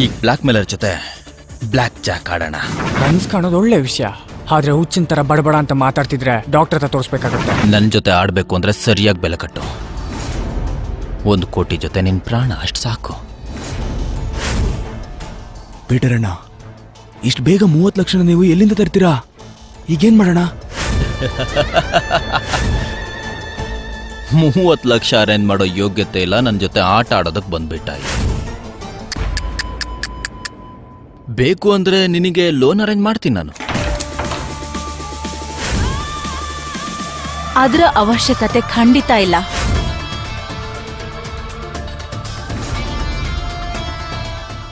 ಈಗ blackmailer ಜೊತೆ blackjack ಆಡೋಣ. ಕನ್ಸ್ ಕಾಣೋದು ಒಳ್ಳೆ ವಿಷಯ, ಆದ್ರೆ ಹುಚ್ಚಿನ ತರ ಬಡಬಡ ಅಂತ ಮಾತಾಡ್ತಿದ್ರೆ ಡಾಕ್ಟರ್ ಹತ್ರ ತೋರಿಸ್ಬೇಕಾಗತ್ತೆ. ನನ್ನ ಜೊತೆ ಆಡ್ಬೇಕು ಅಂದ್ರೆ ಸರಿಯಾಗಿ ಬೆಲೆ ಕಟ್ಟು. 1 ಕೋಟಿ ಜೊತೆ ನಿನ್ ಪ್ರಾಣ ಅಷ್ಟು ಸಾಕು. ಪೀಟರ್ ಅಣ್ಣ, ಇಷ್ಟು ಬೇಗ 30 ಲಕ್ಷ ನೀವು ಎಲ್ಲಿಂದ ತರ್ತೀರಾ? ಈಗೇನ್ ಮಾಡೋಣ? 30 ಲಕ್ಷ ಅರೇಂಜ್ ಮಾಡೋ ಯೋಗ್ಯತೆ ಇಲ್ಲ. ನನ್ನ ಜೊತೆ ಆಟ ಆಡೋದಕ್ಕೆ ಬಂದ್ಬಿಟ್ಟ. ಬೇಕು ಅಂದ್ರೆ ನಿನಗೆ ಲೋನ್ ಅರೇಂಜ್ ಮಾಡ್ತೀನಿ ನಾನು. ಅದರ ಅವಶ್ಯಕತೆ ಖಂಡಿತ ಇಲ್ಲ.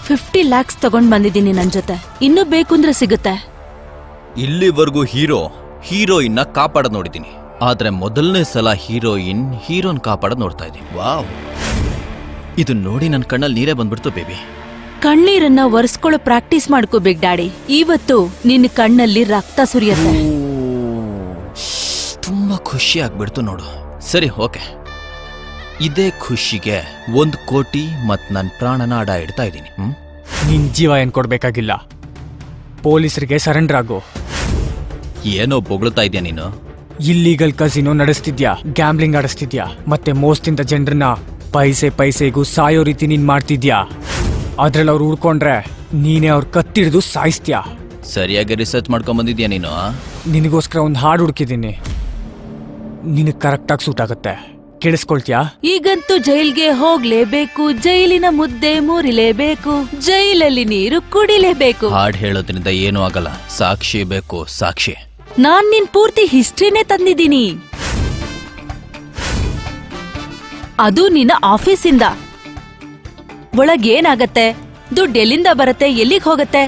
$50 lakhs ತಗೊಂಡ್ ಬಂದಿದ್ದೀನಿ ನನ್ ಜೊತೆ. ಇನ್ನೂ ಬೇಕು ಅಂದ್ರೆ ಸಿಗುತ್ತೆ. ಇಲ್ಲಿವರೆಗೂ ಹೀರೋಯಿನ್ನ ಕಾಪಾಡೋದು ನೋಡಿದ್ದೀನಿ, ಆದ್ರೆ ಮೊದಲನೇ ಸಲ ಹೀರೋನ್ ಕಾಪಾಡೋದು ನೋಡ್ತಾ ಇದ್ದೀನಿ. ವಾವ್, ಇದು ನೋಡಿ ನನ್ನ ಕಣ್ಣಲ್ಲಿ ನೀರೇ ಬಂದ್ಬಿಡ್ತು ಬೇಬಿ. ಕಣ್ಣೀರನ್ನ ಒರೆಸ್ಕೊಳ್ಳೋ ಪ್ರಾಕ್ಟೀಸ್ ಮಾಡ್ಕೋ ಬಿಗ್ ಡ್ಯಾಡಿ. ಇವತ್ತು ನಿನ್ನ ಕಣ್ಣಲ್ಲಿ ರಕ್ತ ಸುರಿಯತ್ತೆ. ತುಂಬಾ ಖುಷಿ ಆಗ್ಬಿಡ್ತು ನೋಡು. ಸರಿ, ಓಕೆ. ಇದೇ ಖುಷಿಗೆ 1 ಕೋಟಿ ಮತ್ ನನ್ನ ಪ್ರಾಣನ ಅಡ ಇಡ್ತಾ ಇದ್ದೀನಿ. ನಿನ್ ಜೀವ ಏನ್ ಕೊಡ್ಬೇಕಾಗಿಲ್ಲ, ಪೊಲೀಸರಿಗೆ ಸರೆಂಡರ್ ಆಗು. ಏನೋ ಬೊಗಳ್ತಾ ಇದೆಯಾ ನೀನು? ಇಲ್ಲೀಗಲ್ ಕಸಿನೋ ನಡೆಸ್ತಿದ್ಯಾ, ಗ್ಯಾಮ್ಲಿಂಗ್ ಆಡಿಸ್ತಿದ್ಯಾ, ಮತ್ತೆ ಮೋಸದಿಂದ ಜನರನ್ನ ಪೈಸೆಗೂ ಸಾಯೋ ರೀತಿ ನೀನ್ ಮಾಡ್ತಿದ್ಯಾ. ಅದ್ರಲ್ಲಿ ಅವ್ರು ಉಳ್ಕೊಂಡ್ರೆ ನೀನೇ ಅವ್ರ ಕತ್ತಿಡ್ದು ಸಾಯಿಸ್ತೀಯಾ. ಸರಿಯಾಗಿ ರಿಸರ್ಚ್ ಮಾಡ್ಕೊಂಡ್ ಬಂದಿದ್ಯಾ ನೀನು? ನಿನಗೋಸ್ಕರ ಒಂದು ಹಾಡು ಹುಡುಕಿದ್ದೀನಿ, ನಿನಗ್ ಕರೆಕ್ಟಾಗಿ ಸೂಟ್ ಆಗುತ್ತೆ. ಕೇಳಿಸ್ಕೊಳ್ತೀಯಾ? ಈಗಂತೂ ಜೈಲ್ಗೆ ಹೋಗ್ಲೇಬೇಕು, ಜೈಲಿನ ಮುದ್ದೆ ಮುರಿಲೇಬೇಕು, ಜೈಲಲ್ಲಿ ನೀರು ಕುಡಿಲೇಬೇಕು. ಹಾಡ್ ಹೇಳೋದ್ರಿಂದ ಏನೂ ಆಗಲ್ಲ, ಸಾಕ್ಷಿ ಬೇಕು, ಸಾಕ್ಷಿ. ನಾನ್ ನಿನ್ ಪೂರ್ತಿ ಹಿಸ್ಟ್ರಿನೇ ತಂದಿದ್ದೀನಿ, ಅದು ನಿನ್ನ ಆಫೀಸಿಂದ. ಒಳಗೇನಾಗತ್ತೆ, ದುಡ್ಡು ಎಲ್ಲಿಂದ ಬರುತ್ತೆ, ಎಲ್ಲಿಗೆ ಹೋಗತ್ತೆ,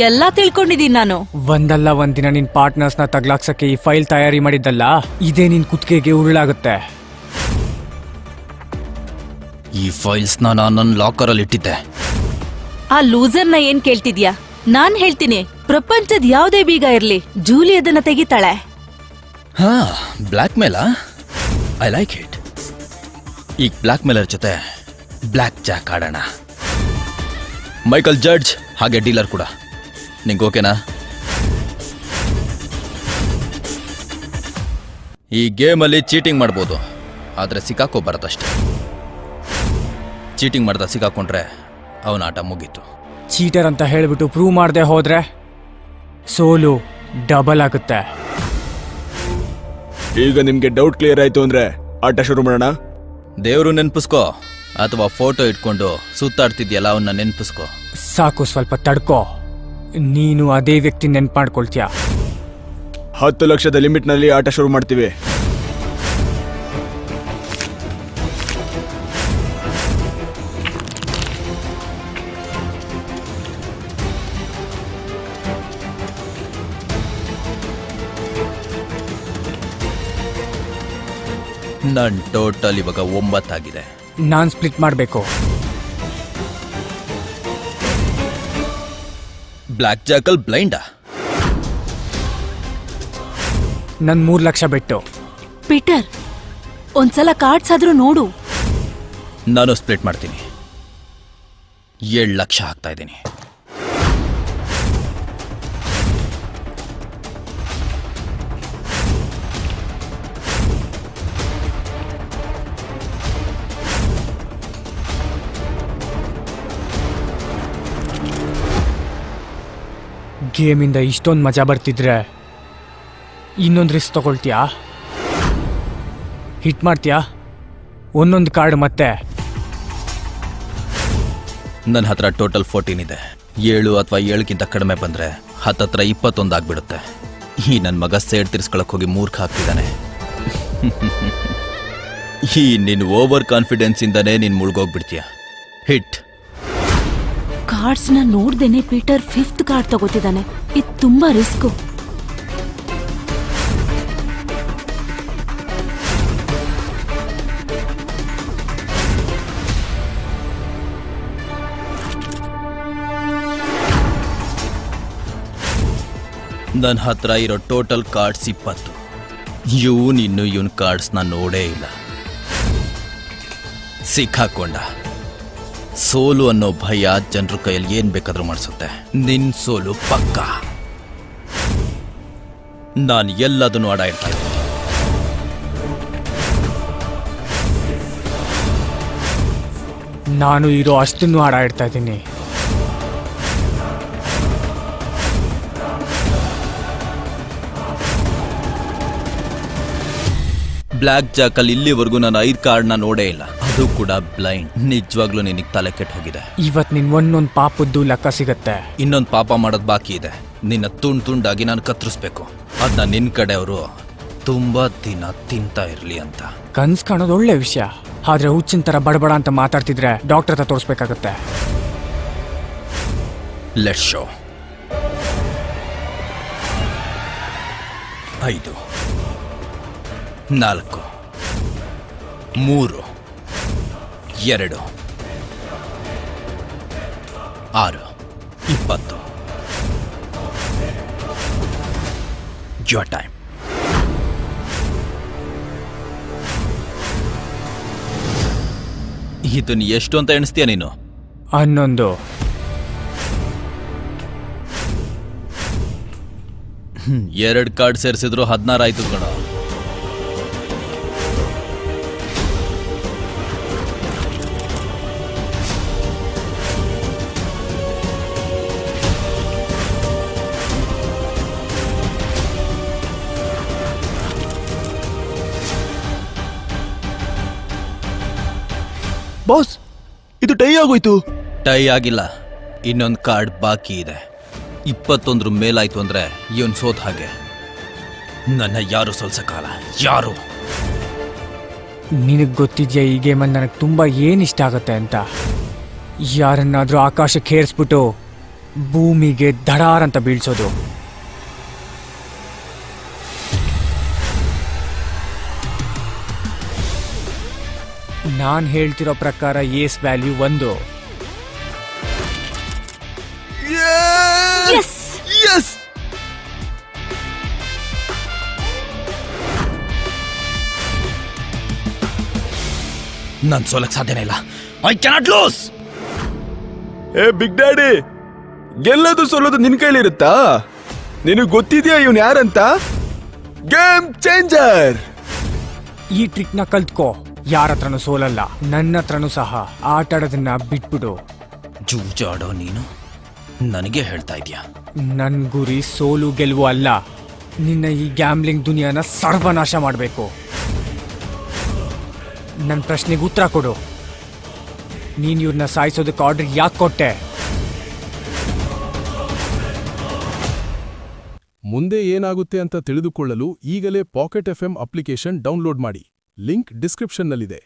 ಎಲ್ಲ ತಿಳ್ಕೊಂಡಿದ್ದೀನಿ ನಾನು. ಒಂದಲ್ಲ ಒಂದಿನ ನಿನ್ ಪಾರ್ಟ್ನರ್ಸ್ನ ತಗ್ಲಾಕ್ಸಕ್ಕೆ ಈ ಫೈಲ್ ತಯಾರಿ ಮಾಡಿದ್ದಲ್ಲ, ಇದೇ ನಿನ್ ಕುತ್ತಿಗೆಗೆ ಉರುಳಾಗುತ್ತೆ. ಈ ಫೈಲ್ಸ್ನ ನಾನು ನನ್ನ ಲಾಕರಲ್ಲಿ ಇಟ್ಟಿದ್ದೆ. ಆ ಲೂಸರ್ನ ಏನ್ ಕೇಳ್ತಿದ್ಯಾ? ನಾನ್ ಹೇಳ್ತೀನಿ, ಪ್ರಪಂಚದ ಯಾವ್ದೇ ಬೀಗ ಇರ್ಲಿ, ಜೂಲಿ ಅದನ್ನ ತೆಗಿತಾಳೆ. ಹಾ, ಬ್ಲ್ಯಾಕ್ ಮೇಲಾ? I like it. ಈಗ ಬ್ಲ್ಯಾಕ್ ಮೇಲರ್ ಜೊತೆ ಬ್ಲ್ಯಾಕ್ ಜಾಕ್ ಆಡೋಣ. ಮೈಕಲ್ ಜಡ್ಜ್ ಹಾಗೆ ಡೀಲರ್ ಕೂಡ. ನಿಂಗೆ ಓಕೆನಾ? ಈ ಗೇಮಲ್ಲಿ ಚೀಟಿಂಗ್ ಮಾಡ್ಬೋದು, ಆದ್ರೆ ಸಿಕ್ಕಾಕೋಬಾರದಷ್ಟೇ. ಚೀಟಿಂಗ್ ಮಾಡ್ದ ಸಿಕ್ಕಾಕೊಂಡ್ರೆ ಅವನ ಆಟ ಮುಗೀತು. ಚೀಟರ್ ಅಂತ ಹೇಳ್ಬಿಟ್ಟು ಪ್ರೂವ್ ಮಾಡದೆ ಹೋದ್ರೆ ಸೋಲು ಡಬಲ್ ಆಗುತ್ತೆ. ಈಗ ನಿಮ್ಗೆ ಡೌಟ್ ಕ್ಲಿಯರ್ ಆಯ್ತು ಅಂದ್ರೆ ಆಟ ಶುರು ಮಾಡೋಣ. ದೇವ್ರು ನೆನ್ಪಿಸ್ಕೋ, ಅಥವಾ ಫೋಟೋ ಇಟ್ಕೊಂಡು ಸುತ್ತಾಡ್ತಿದ್ಯಲ್ಲ ಅವನ್ನ ನೆನ್ಪಿಸ್ಕೋ. ಸಾಕು, ಸ್ವಲ್ಪ ತಡ್ಕೋ. ನೀನು ಅದೇ ವ್ಯಕ್ತಿ ನೆನ್ಪು ಮಾಡ್ಕೊಳ್ತೀಯ. 10 ಲಕ್ಷದ ಲಿಮಿಟ್ ನಲ್ಲಿ ಆಟ ಶುರು ಮಾಡ್ತೀವಿ. ನನ್ ಟೋಟಲ್ ಇವಾಗ 9 ಆಗಿದೆ. ನಾನ್ ಸ್ಪ್ಲಿಟ್ ಮಾಡಬೇಕು. ಬ್ಲ್ಯಾಕ್ ಜಾಕಲ್ ಬ್ಲೈಂಡಾ? ನನ್ 3 ಲಕ್ಷ ಬೆಟ್ಟು. ಪೀಟರ್, ಒಂದ್ಸಲ ಕಾರ್ಡ್ಸ್ ಆದ್ರೂ ನೋಡು. ನಾನು ಸ್ಪ್ಲಿಟ್ ಮಾಡ್ತೀನಿ. 7 ಲಕ್ಷ ಹಾಕ್ತಾ ಇದ್ದೀನಿ. ಗೇಮಿಂದ ಇಷ್ಟೊಂದು ಮಜಾ ಬರ್ತಿದ್ರೆ ಇನ್ನೊಂದು ರಿಸ್ಕ್ ತಗೊಳ್ತೀಯಾ? ಹಿಟ್ ಮಾಡ್ತೀಯಾ? ಒಂದೊಂದು ಕಾರ್ಡ್ ಮತ್ತೆ. ನನ್ನ ಹತ್ರ ಟೋಟಲ್ 14 ಇದೆ. 7 ಅಥವಾ 7ಗಿಂತ ಕಡಿಮೆ ಬಂದ್ರೆ ಹತ್ತತ್ರ 21 ಆಗ್ಬಿಡುತ್ತೆ. ಈ ನನ್ನ ಮಗ ಸೇಡ್ ತಿರ್ಸ್ಕೊಳಕ್ ಹೋಗಿ ಮೂರ್ಖ ಆಗ್ತಿದ್ದಾನೆ. ಈ ನಿನ್ ಓವರ್ ಕಾನ್ಫಿಡೆನ್ಸ್ ಇಂದಾನೇ ನೀನ್ ಮುಳುಗೋಗ್ಬಿಡ್ತೀಯ. ಹಿಟ್. ಕಾರ್ಡ್ಸ್ ನ ನೋಡ್ದೇನೆ ಪೀಟರ್ 5th ಕಾರ್ಡ್ ತಗೋತಿದ್ದಾನೆ. ಇದು ತುಂಬಾ ರಿಸ್ಕ್. ನನ್ನ ಹತ್ರ ಇರೋ ಟೋಟಲ್ ಕಾರ್ಡ್ಸ್ 20. ಇವನ್ ಕಾರ್ಡ್ಸ್ ನ ನೋಡೇ ಇಲ್ಲ. ಸಿಕ್ಕಾಕೊಂಡ. ಸೋಲು ಅನ್ನೋ ಭಯ ಜನರ ಕೈಯಲ್ಲಿ ಏನ್ ಬೇಕಾದ್ರೂ ಮಾಡಿಸುತ್ತೆ. ನಿನ್ ಸೋಲು ಪಕ್ಕ. ನಾನು ಎಲ್ಲದನ್ನು ಆಡ ಇಡ್ತಾ ಇದ್ದೀನಿ. ನಾನು ಇರೋ ಅಷ್ಟನ್ನು ಆಡ ಇಡ್ತಾ ಇದ್ದೀನಿ. ಬ್ಲ್ಯಾಕ್ ಜಾಕಲ್ಲಿ ಇಲ್ಲಿವರೆಗೂ ನಾನು 5 ಕಾರ್ಡ್ನ ನೋಡೇ ಇಲ್ಲ, ಅದು ಕೂಡ ಬ್ಲೈಂಡ್. ನಿಜವಾಗ್ಲೂ ನಿನಗೆ ತಲೆ ಕೆಟ್ಟು ಹೋಗಿದೆ. ಇವತ್ ನಿನ್ ಒಂದೊಂದ್ ಪಾಪದ್ದು ಲೆಕ್ಕ ಸಿಗತ್ತೆ. ಇನ್ನೊಂದು ಪಾಪ ಮಾಡೋದು ಬಾಕಿ ಇದೆ. ನಿನ್ನ ತುಂಡಾಗಿ ನಾನು ಕತ್ತರಿಸ್ಬೇಕು. ಅದನ್ನ ನಿನ್ ಕಡೆಯವರು ತುಂಬಾ ದಿನ ತಿಂತಾ ಇರ್ಲಿ ಅಂತ. ಕನ್ಸ್ ಕಾಣೋದು ಒಳ್ಳೆ ವಿಷಯ, ಆದ್ರೆ ಹುಚ್ಚಿನ ತರ ಬಡಬಡ ಅಂತ ಮಾತಾಡ್ತಿದ್ರೆ ಡಾಕ್ಟರ್ ಹತ್ರ ತೋರಿಸ್ಬೇಕಾಗತ್ತೆ. Let's show. 5 4 3 2 6 20 your time. ಇದನ್ನ ಎಷ್ಟು ಅಂತ ಎಣಿಸ್ತೀಯ ನೀನು? 11. ಎರಡು ಕಾರ್ಡ್ ಸೇರಿಸಿದ್ರು 16 ಆಯ್ತು ಕಣ. ಬಾಸ್, ಇದು ಟೈ ಆಗೋಯ್ತು. ಟೈ ಆಗಿಲ್ಲ, ಇನ್ನೊಂದು ಕಾರ್ಡ್ ಬಾಕಿ ಇದೆ. 21 ಮೇಲಾಯ್ತು ಅಂದ್ರೆ ಇವನ್ ಸೋತ್ ಹಾಗೆ. ನನ್ನ ಯಾರು ಸೋಲ್ಸಕ್ಕಾಗಲ್ಲ, ಯಾರು. ನಿನಗ್ ಗೊತ್ತಿದ್ಯಾ ಈ ಗೇಮಲ್ಲಿ ನನಗೆ ತುಂಬಾ ಏನ್ ಇಷ್ಟ ಆಗತ್ತೆ ಅಂತ? ಯಾರನ್ನಾದ್ರೂ ಆಕಾಶಕ್ಕೆ ಹೇರಿಸ್ಬಿಟ್ಟು ಭೂಮಿಗೆ ಧಡಾರ್ ಅಂತ ಬೀಳ್ಸೋದು. ನಾನ್ ಹೇಳ್ತಿರೋ ಪ್ರಕಾರ ಏಸ್ ವ್ಯಾಲ್ಯೂ 1. Yes! ನನ್ ಸೋಲಕ್ ಸಾಧ್ಯನೇ ಇಲ್ಲ. I cannot lose. ಏ ಬಿಗ್ ಡ್ಯಾಡಿ, ಗೆಲ್ಲೋದು ಸೋಲೋದು ನಿನ್ ಕೈಲಿರುತ್ತಾ? ನಿನಗ್ ಗೊತ್ತಿದ್ಯಾ ಇವನ್ ಯಾರಂತ? Game changer. ಈ ಟ್ರಿಕ್ ನ ಕಲ್ತ್ಕೋ. ಯಾರ ಹತ್ರನೂ ಸೋಲಲ್ಲ, ನನ್ನ ಹತ್ರನೂ ಸಹ. ಆಟ ಆಡೋದನ್ನ ಬಿಟ್ಬಿಡು. ಜೂಜಾಡೋ ನೀನು ನನಗೆ ಹೇಳ್ತಾ ಇದ್ಯಾ? ನನ್ ಗುರಿ ಸೋಲು ಗೆಲುವು ಅಲ್ಲ, ನಿನ್ನ ಈ ಗ್ಯಾಮ್ಲಿಂಗ್ ದುನಿಯಾನ ಸರ್ವನಾಶ ಮಾಡಬೇಕು. ನನ್ನ ಪ್ರಶ್ನೆಗೆ ಉತ್ತರ ಕೊಡು. ನೀನ್ ಇವ್ರನ್ನ ಸಾಯಿಸೋದಕ್ಕೆ ಆರ್ಡರ್ ಯಾಕೆ ಕೊಟ್ಟೆ? ಮುಂದೆ ಏನಾಗುತ್ತೆ ಅಂತ ತಿಳಿದುಕೊಳ್ಳಲು ಈಗಲೇ ಪಾಕೆಟ್ FM ಅಪ್ಲಿಕೇಶನ್ ಡೌನ್ಲೋಡ್ ಮಾಡಿ. ಲಿಂಕ್ ಡಿಸ್ಕ್ರಿಪ್ಷನ್ನಲ್ಲಿದೆ.